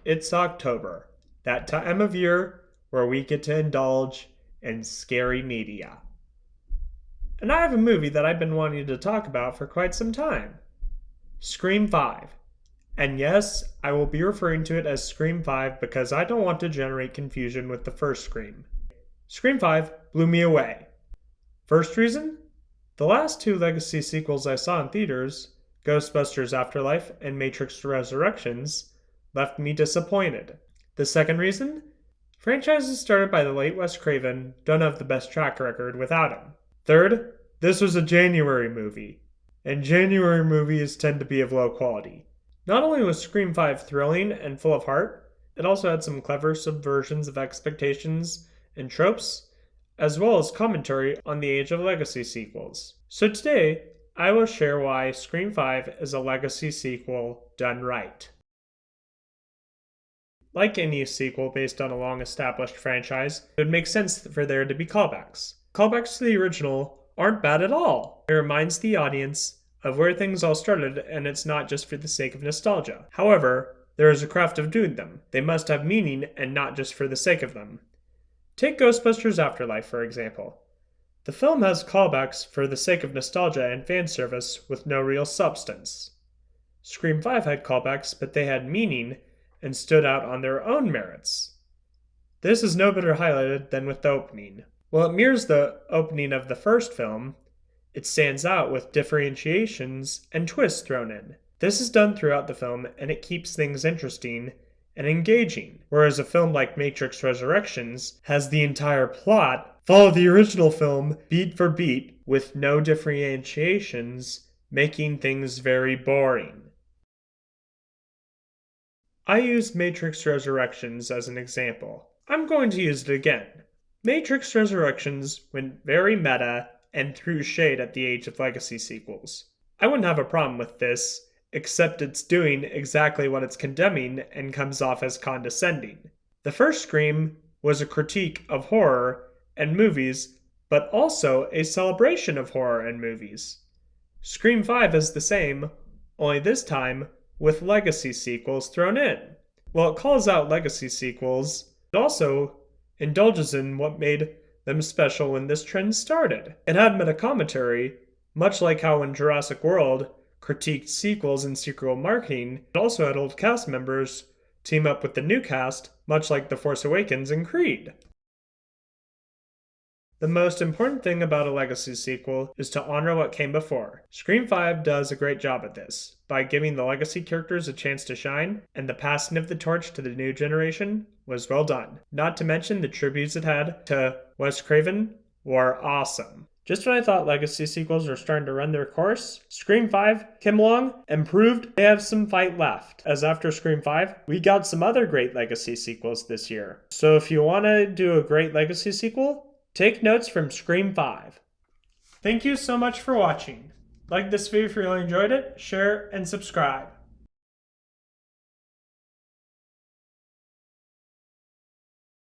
It's October, that time of year where we get to indulge in scary media. And I have a movie that I've been wanting to talk about for quite some time. Scream 5. And yes, I will be referring to it as Scream 5 because I don't want to generate confusion with the first Scream. Scream 5 blew me away. First reason? The last two Legacy sequels I saw in theaters, Ghostbusters Afterlife and Matrix Resurrections, left me disappointed. The second reason? Franchises started by the late Wes Craven don't have the best track record without him. Third, this was a January movie, and January movies tend to be of low quality. Not only was Scream 5 thrilling and full of heart, it also had some clever subversions of expectations and tropes, as well as commentary on the age of Legacy sequels. So today, I will share why Scream 5 is a Legacy sequel done right. Like any sequel based on a long-established franchise, it would make sense for there to be callbacks. Callbacks to the original aren't bad at all. It reminds the audience of where things all started, and it's not just for the sake of nostalgia. However, there is a craft of doing them. They must have meaning and not just for the sake of them. Take Ghostbusters Afterlife, for example. The film has callbacks for the sake of nostalgia and fan service with no real substance. Scream 5 had callbacks, but they had meaning and stood out on their own merits. This is no better highlighted than with the opening. While it mirrors the opening of the first film, it stands out with differentiations and twists thrown in. This is done throughout the film, and it keeps things interesting and engaging, whereas a film like Matrix Resurrections has the entire plot follow the original film beat for beat with no differentiations, making things very boring. I used Matrix Resurrections as an example. I'm going to use it again. Matrix Resurrections went very meta and threw shade at the age of Legacy sequels. I wouldn't have a problem with this, except it's doing exactly what it's condemning and comes off as condescending. The first Scream was a critique of horror and movies, but also a celebration of horror and movies. Scream 5 is the same, only this time with Legacy sequels thrown in. While it calls out Legacy sequels, it also indulges in what made them special when this trend started. It had meta-commentary, much like how when Jurassic World critiqued sequels and sequel marketing, it also had old cast members team up with the new cast, much like The Force Awakens and Creed. The most important thing about a Legacy sequel is to honor what came before. Scream 5 does a great job at this, by giving the Legacy characters a chance to shine, and the passing of the torch to the new generation was well done. Not to mention the tributes it had to Wes Craven were awesome. Just when I thought Legacy sequels were starting to run their course, Scream 5 came along and proved they have some fight left. As after Scream 5, we got some other great Legacy sequels this year. So if you want to do a great Legacy sequel, take notes from Scream 5. Thank you so much for watching. Like this video if you really enjoyed it, share, and subscribe.